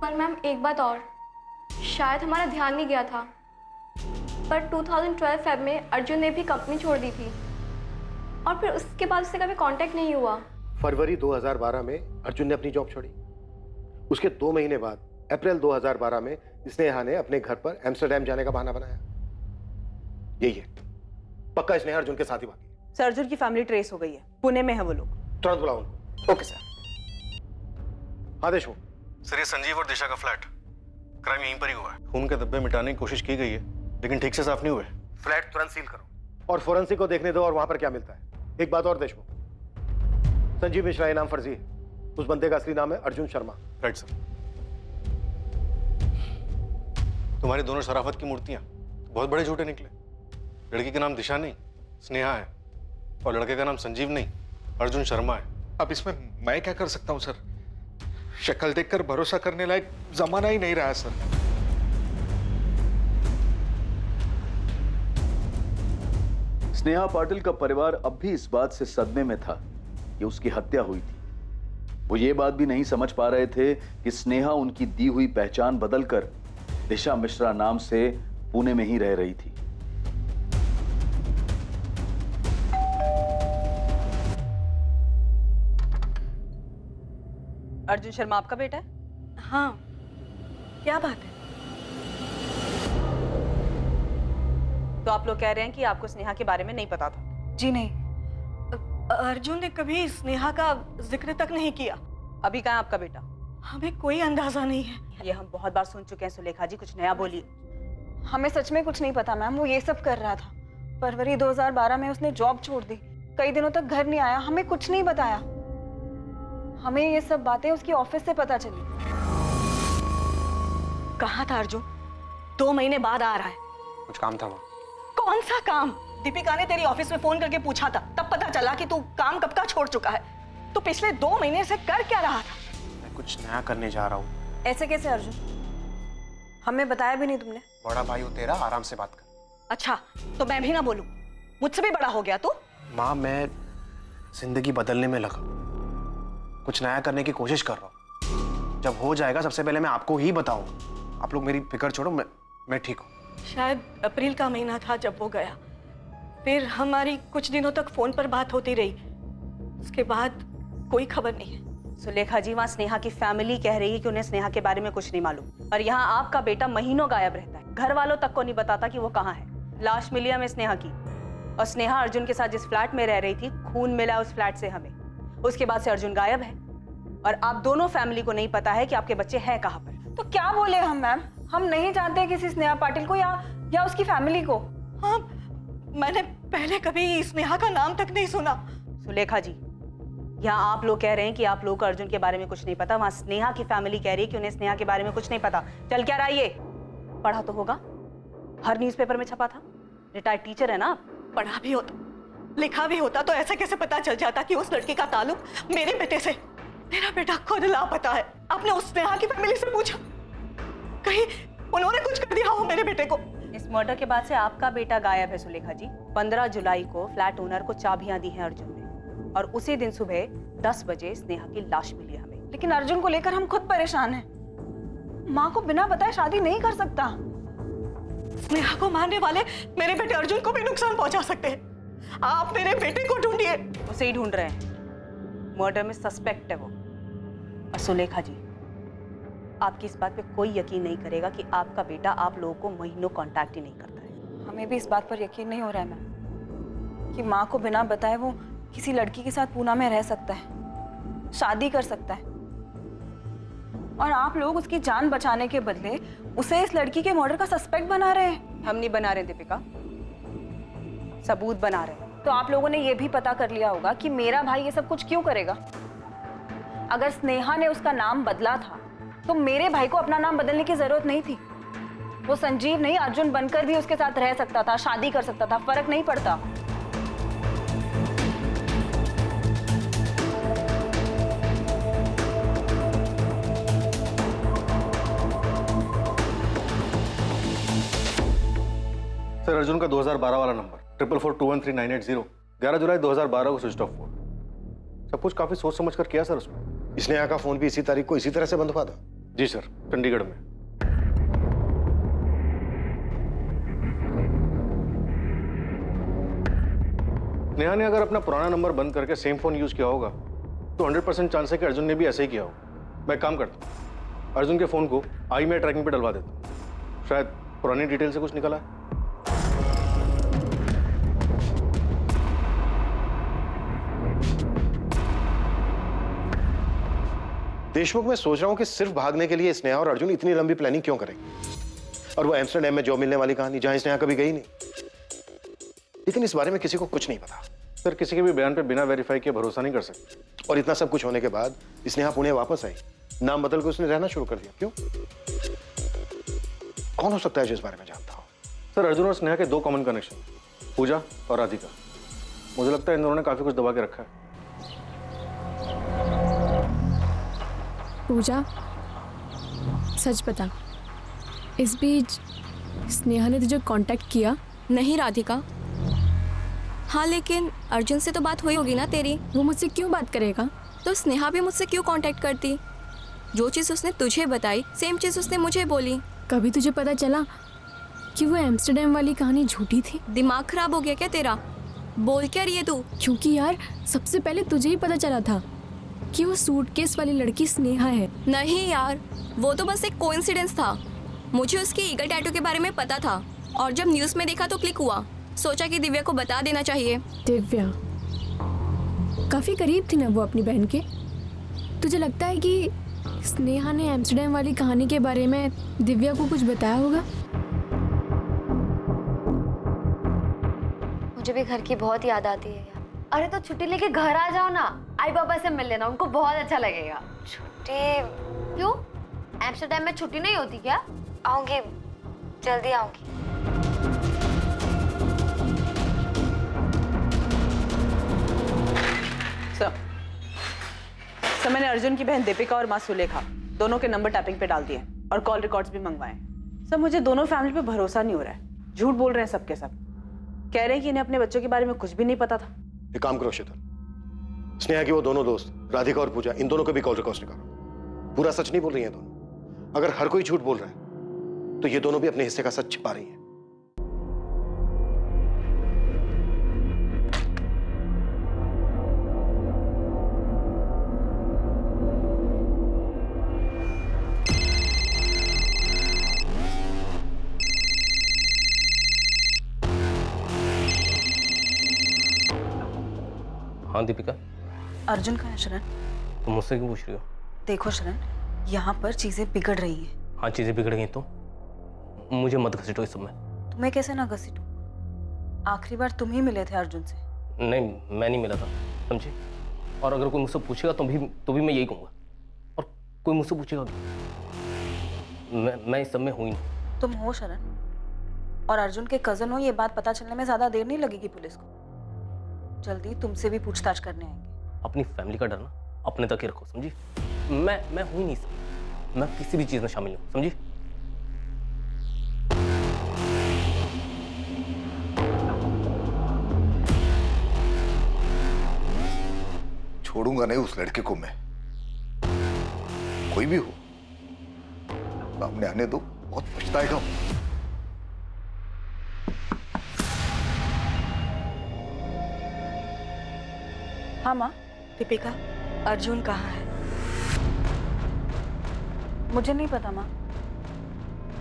K: पर मैम एक बात और, शायद हमारा ध्यान नहीं गया था, पर 2012 फेब में अर्जुन ने भी कंपनी छोड़ दी थी और फिर उसके बाद उससे कभी कांटेक्ट नहीं हुआ।
J: फरवरी 2012 में अर्जुन ने अपनी जॉब छोड़ी। उसके 2 महीने बाद अप्रैल 2012 में स्नेहा ने अपने घर पर एम्स्टर्डम जाने का बहाना बनाया। यही है, पक्का स्नेहा अर्जुन के साथ ही भागी।
A: सर अर्जुन की फैमिली ट्रेस हो गई है, पुणे में है वो लोग।
J: तुरंत बुलाओ उनको। Okay sir. हाँ देशमुख सर, ये संजीव और दिशा का फ्लैट, क्राइम यहीं पर ही हुआ है। खून के धब्बे मिटाने की कोशिश की गई है लेकिन ठीक से साफ नहीं हुए। फ्लैट तुरंत सील करो और फोरेंसिक को देखने दो और वहां पर क्या मिलता है। एक बात और देशमुख, संजीव मिश्रा ये नाम फर्जी है, उस बंदे का असली नाम है अर्जुन शर्मा। Right sir. तुम्हारी दोनों शराफत की मूर्तियां बहुत बड़े झूठे निकले। लड़की का नाम दिशा नहीं स्नेहा है और लड़के का नाम संजीव नहीं अर्जुन शर्मा है।
P: अब इसमें मैं क्या कर सकता हूँ सर? शक्ल देखकर भरोसा करने लायक जमाना ही नहीं रहा सर।
F: स्नेहा पाटिल का परिवार अब भी इस बात से सदमे में था कि उसकी हत्या हुई थी। वो ये बात भी नहीं समझ पा रहे थे कि स्नेहा उनकी दी हुई पहचान बदलकर दिशा मिश्रा नाम से पुणे में ही रह रही थी।
A: अर्जुन शर्मा आपका बेटा है?
L: हाँ, क्या बात है?
A: तो आप लोग कह रहे हैं कि आपको स्नेहा के बारे में नहीं पता था?
L: जी नहीं, अर्जुन ने कभी स्नेहा का जिक्र तक नहीं किया।
A: अभी कहाँ है आपका बेटा?
L: हमें कोई अंदाजा नहीं है।
A: ये हम बहुत बार सुन चुके हैं। सुलेखा जी कुछ नया बोलिए।
L: हमें सच में कुछ नहीं पता मैम, वो ये सब कर रहा था। फरवरी 2012 में उसने जॉब छोड़ दी, कई दिनों तक घर नहीं आया, हमें कुछ नहीं बताया। हमें ये सब बातें उसकी ऑफिस से पता चली। कहाँ था अर्जुन? 2 महीने बाद आ रहा है।
J: कुछ काम था वहाँ।
L: कौन सा काम? दीपिका ने तेरी ऑफिस में फोन करके पूछा था, तब पता चला कि तू काम कब का छोड़ चुका है। तो पिछले 2 महीने से कर क्या रहा था?
J: मैं कुछ नया करने जा रहा हूँ।
L: ऐसे कैसे अर्जुन? हमें बताया भी नहीं तुमने।
J: बड़ा भाई हो तेरा, आराम से बात कर।
L: अच्छा, तो मैं भी ना बोलूं? मुझसे भी बड़ा हो गया तू?
J: माँ, मैं जिंदगी बदलने में लगा, कुछ नया करने की कोशिश कर रहा हूँ। जब हो जाएगा सबसे पहले मैं आपको ही बताऊंगा। आप लोग मेरी फिक्र छोड़ो, मैं ठीक हूँ।
L: शायद अप्रैल का महीना था जब वो गया, फिर हमारी कुछ दिनों तक फोन पर बात होती रही, उसके बाद कोई खबर नहीं है।
A: सुलेखा जी, वहाँ स्नेहा की फैमिली कह रही है कि उन्हें स्नेहा के बारे में कुछ नहीं मालूम, और यहाँ आपका बेटा महीनों गायब रहता है। घर वालों तक को नहीं बताता कि वो कहाँ है। लाश मिली हमें स्नेहा की, और स्नेहा अर्जुन के साथ जिस फ्लैट में रह रही थी, खून मिला उस फ्लैट से हमें। उसके बाद से अर्जुन गायब है, और आप दोनों फैमिली को नहीं पता है कि आपके बच्चे हैं कहाँ पर।
L: तो क्या बोले हम मैम? हम नहीं जानते किसी स्नेहा पाटिल को या उसकी फैमिली को। हाँ, मैंने पहले कभी स्नेहा का नाम तक नहीं सुना।
A: सुलेखा जी, यहाँ आप लोग कह रहे हैं कि आप लोगों को अर्जुन के बारे में कुछ नहीं पता, वहाँ स्नेहा की फैमिली कह रही है कि उन्हें स्नेहा के बारे में कुछ नहीं पता। चल क्या रहा है ये? पढ़ा तो होगा, हर न्यूज़पेपर में छपा था। रिटायर्ड टीचर है ना आप।
L: पढ़ा भी होता, लिखा भी होता तो ऐसा कैसे पता चल जाता कि उस लड़की का ताल्लुक मेरे बेटे से? मेरा बेटा खुद लापता है। आपने उस स्नेहा की फैमिली से पूछा? कहीं उन्होंने कुछ कर दिया हो मेरे बेटे को?
A: इस मर्डर के बाद से आपका बेटा गायब है सुलेखा जी। 15 जुलाई को फ्लैट ओनर को चाबियां दी हैं अर्जुन ने, और उसी दिन सुबह 10 बजे स्नेहा की लाश मिली हमें।
L: लेकिन अर्जुन को लेकर हम खुद परेशान हैं। माँ को बिना बताए शादी नहीं कर सकता। स्नेहा को मारने वाले मेरे बेटे अर्जुन को भी नुकसान पहुंचा सकते हैं। आप मेरे बेटे को ढूंढिए।
A: उसे ही ढूंढ रहे हैं, मर्डर में सस्पेक्ट है वो। और सुलेखा जी, आपकी इस बात पे कोई यकीन नहीं करेगा कि आपका बेटा आप लोगों को महीनों कांटेक्ट ही नहीं करता है।
L: हमें भी इस बात पर यकीन नहीं हो रहा है मैम कि माँ को बिना बताए वो किसी लड़की के साथ पूना में रह सकता है, शादी कर सकता है, और आप लोग उसकी जान बचाने के बदले उसे इस लड़की के मर्डर का सस्पेक्ट बना रहे हैं।
A: हम नहीं बना रहे दीपिका, सबूत बना रहे हैं।
L: तो आप लोगों ने ये भी पता कर लिया होगा कि मेरा भाई ये सब कुछ क्यों करेगा।
A: अगर स्नेहा ने उसका नाम बदला था तो मेरे भाई को अपना नाम बदलने की जरूरत नहीं थी। वो संजीव नहीं अर्जुन बनकर भी उसके साथ रह सकता था, शादी कर सकता था, फर्क नहीं पड़ता।
H: सर अर्जुन का 2012 वाला नंबर 4442139880 11 जुलाई 2012 को स्विच ऑफ हुआ। सब कुछ काफी सोच समझ कर किया सर उसने।
J: स्नेहा का फोन भी इसी तारीख को इसी तरह से बंद हुआ था?
H: जी सर, चंडीगढ़ में। नेहा ने अगर अपना पुराना नंबर बंद करके सेम फोन यूज किया होगा तो 100% चांस है कि अर्जुन ने भी ऐसे ही किया होगा। मैं एक काम करता हूँ, अर्जुन के फोन को IMEI ट्रैकिंग पे डलवा देता हूँ, शायद पुरानी डिटेल से कुछ निकला है।
J: देशमुख, मैं सोच रहा हूं कि सिर्फ भागने के लिए स्नेहा और अर्जुन इतनी लंबी प्लानिंग क्यों करेंगे? और वो एम्स्टरडैम में जॉब मिलने वाली कहानी जहां स्नेहा कभी गई नहीं। लेकिन इस बारे में किसी को कुछ नहीं पता।
H: सर किसी के भी बयान पे बिना वेरीफाई किए भरोसा नहीं कर सकते।
J: और इतना सब कुछ होने के बाद स्नेहा पुणे वापस आई, नाम बदल के उसने रहना शुरू कर दिया। क्यों? कौन हो सकता है जो इस बारे में जानता हो?
H: सर अर्जुन और स्नेहा के 2 कॉमन कनेक्शन, पूजा और राधिका। मुझे लगता है इन दोनों ने काफी कुछ दबा के रखा है।
Q: पूजा, सच बता, इस बीच स्नेहा ने तुझे कांटेक्ट किया?
K: नहीं राधिका। हाँ लेकिन अर्जुन से तो बात हुई होगी ना तेरी?
Q: वो मुझसे क्यों बात करेगा?
K: तो स्नेहा भी मुझसे क्यों कांटेक्ट करती? जो चीज़ उसने तुझे बताई सेम चीज़ उसने मुझे बोली।
Q: कभी तुझे पता चला कि वो एम्स्टरडैम वाली कहानी झूठी थी?
K: दिमाग खराब हो गया क्या तेरा? बोल क्या रही है तू?
Q: क्योंकि यार सबसे पहले तुझे ही पता चला था कि वो सूटकेस वाली लड़की स्नेहा है।
K: नहीं यार, वो तो बस एक कोइंसिडेंस था। मुझे उसकी ईगल टैटू के बारे में पता था और जब न्यूज़ में देखा तो क्लिक हुआ। सोचा कि दिव्या को बता देना चाहिए।
Q: दिव्या काफी करीब थी ना वो अपनी बहन के। तुझे लगता है कि स्नेहा ने एम्स्टरडैम वाली कहानी के बारे में दिव्या को कुछ बताया होगा?
C: मुझे भी घर की बहुत याद आती है यार। अरे तो छुट्टी लेके घर आ जाओ ना, आई पापा से मिल लेना, उनको बहुत अच्छा लगेगा। छुट्टी? क्यों? एम्स्टरडैम में छुट्टी नहीं होती क्या?
B: आऊंगी, जल्दी आऊंगी।
A: सर मैंने अर्जुन की बहन दीपिका और माँ सुलेखा दोनों के नंबर टैपिंग पे डाल दिए और कॉल रिकॉर्ड्स भी मंगवाए। सर मुझे दोनों फैमिली पे भरोसा नहीं हो रहा है। झूठ बोल रहे हैं सबके सब। कह रहे हैं कि इन्हें अपने बच्चों के बारे में कुछ भी नहीं पता था।
J: एक काम करो शीतल, स्नेहा की वो दोनों दोस्त राधिका और पूजा, इन दोनों के भी कॉल रिकॉर्ड्स निकालो। पूरा सच नहीं बोल रही हैं दोनों। अगर हर कोई झूठ बोल रहा है तो ये दोनों भी अपने हिस्से का सच छिपा रही हैं।
O: हाँ दीपिका।
A: अर्जुन कहाँ है शरण?
O: तुम मुझसे क्यों पूछ रही हो?
A: देखो शरण, यहाँ पर चीजें बिगड़ रही हैं।
O: हाँ चीजें बिगड़ गई तो मुझे मत घसीटो इस समय।
A: तुम्हें कैसे ना घसीटूं? आखिरी बार तुम ही मिले थे अर्जुन से।
O: नहीं, मैं नहीं मिला था, समझी? और अगर कोई मुझसे पूछेगा तो भी मैं यही कहूँगा। और कोई मुझसे पूछेगा मैं इस सब में हूँ ही नहीं।
A: तुम हो शरण, और अर्जुन के कजन हो, ये बात पता चलने में ज्यादा देर नहीं लगेगी पुलिस को। जल्दी तुमसे भी पूछताछ करने आएंगे।
O: अपनी फैमिली का डर ना अपने तक ही रखो, समझी? मैं हूं ही नहीं सब। मैं किसी भी चीज में शामिल हूं, समझी?
D: छोड़ूंगा नहीं उस लड़के को मैं। कोई भी हो सामने आने दो, बहुत पछताएगा।
A: हाँ माँ।
K: दीपिका, अर्जुन कहाँ है?
A: मुझे नहीं पता माँ,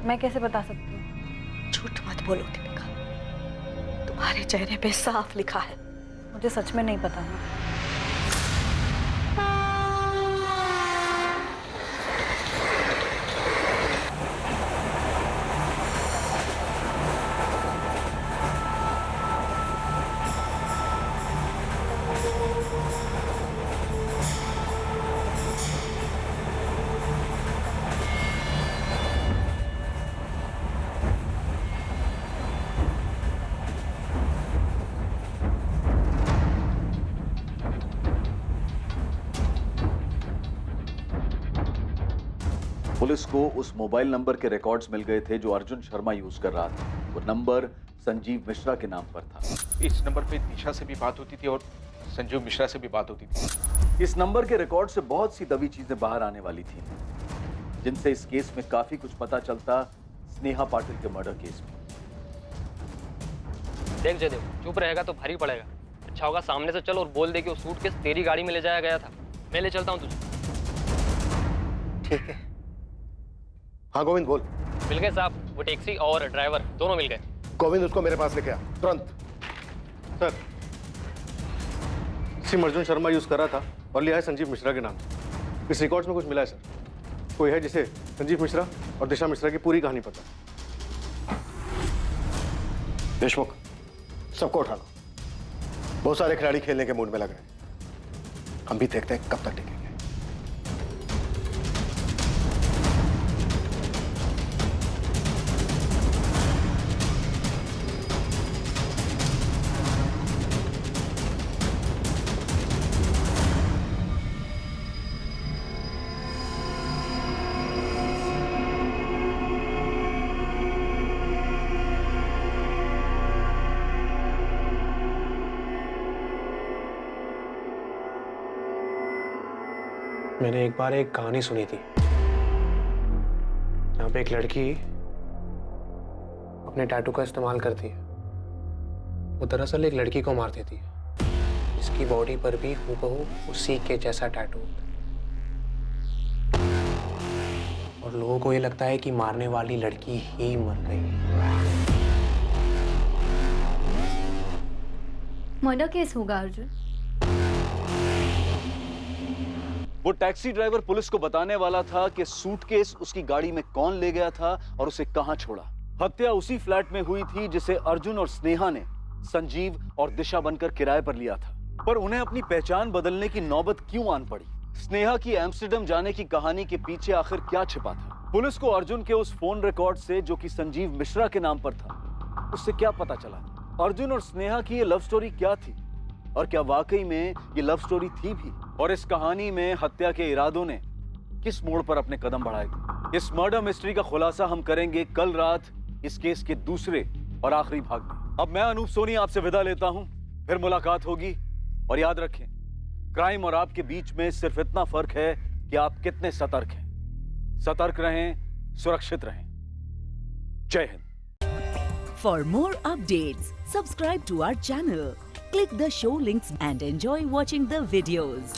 A: मैं कैसे बता सकती हूँ?
K: झूठ मत बोलो दीपिका, तुम्हारे चेहरे पे साफ लिखा है।
A: मुझे सच में नहीं पता माँ।
F: पुलिस को उस मोबाइल नंबर के रिकॉर्ड्स मिल गए थे जो अर्जुन शर्मा यूज कर रहा था। वो नंबर संजीव मिश्रा के नाम पर था।
P: इस नंबर पे दिशा से भी बात होती थी और संजीव मिश्रा से भी बात होती थी।
F: इस नंबर के रिकॉर्ड से बहुत सी दबी चीजें बाहर आने वाली थी, जिनसे इस केस में काफी कुछ पता चलता स्नेहा पाटिल के मर्डर केस में।
O: देख जयदेव, चुप रहेगा तो भारी पड़ेगा। अच्छा होगा सामने से चल और बोल दे कि वो सूटकेस तेरी गाड़ी में ले जाया गया था। मैं ले चलता हूँ तुझे।
J: ठीक है। हाँ गोविंद बोल।
O: मिल गए साहब, वो टैक्सी और ड्राइवर दोनों मिल गए।
J: गोविंद उसको मेरे पास लेके आ तुरंत। Sir, SIM Arjun Sharma use कर रहा था और लिया है संजीव मिश्रा के नाम से। इस रिकॉर्ड्स में कुछ मिला है सर। कोई है जिसे संजीव मिश्रा और दिशा मिश्रा की पूरी कहानी पता है। देशमुख, सबको उठा लो। बहुत सारे खिलाड़ी खेलने के मूड में लग रहे हैं। हम भी देखते हैं कब तक टिकेंगे।
R: मैंने एक बार एक कहानी सुनी थी जहाँ पे एक लड़की अपने टैटू का इस्तेमाल करती है। वो दरअसल एक लड़की को मार देती है जिसकी बॉडी पर भी हूबहू उसी के जैसा टैटू होता है और लोगों को ये लगता है कि मारने वाली लड़की ही मर गई।
B: मर्डर केस होगा अर्जुन।
F: वो टैक्सी ड्राइवर पुलिस को बताने वाला था कि सूटकेस उसकी गाड़ी में कौन ले गया था और उसे कहां छोड़ा। हत्या उसी फ्लैट में हुई थी जिसे अर्जुन और स्नेहा ने संजीव और दिशा बनकर किराए पर लिया था। पर उन्हें अपनी पहचान बदलने की नौबत क्यों आन पड़ी? स्नेहा की एम्स्टर्डम जाने की कहानी के पीछे आखिर क्या छिपा था? पुलिस को अर्जुन के उस फोन रिकॉर्ड से, जो कि संजीव मिश्रा के नाम पर था, उससे क्या पता चला? अर्जुन और स्नेहा की ये लव स्टोरी क्या थी और क्या वाकई में ये लव स्टोरी थी भी? और इस कहानी में हत्या के इरादों ने किस मोड़ पर अपने कदम बढ़ाए थे? इस मर्डर मिस्ट्री का खुलासा हम करेंगे कल रात इस केस के दूसरे और आखिरी भाग में। अब मैं अनूप सोनी आपसे विदा लेता हूं, फिर मुलाकात होगी। और याद रखें, क्राइम और आपके बीच में सिर्फ इतना फर्क है कि आप कितने सतर्क हैं। सतर्क रहें, सुरक्षित रहें। जय Hind.
S: For more updates, subscribe to our channel, click the show links and enjoy watching the videos.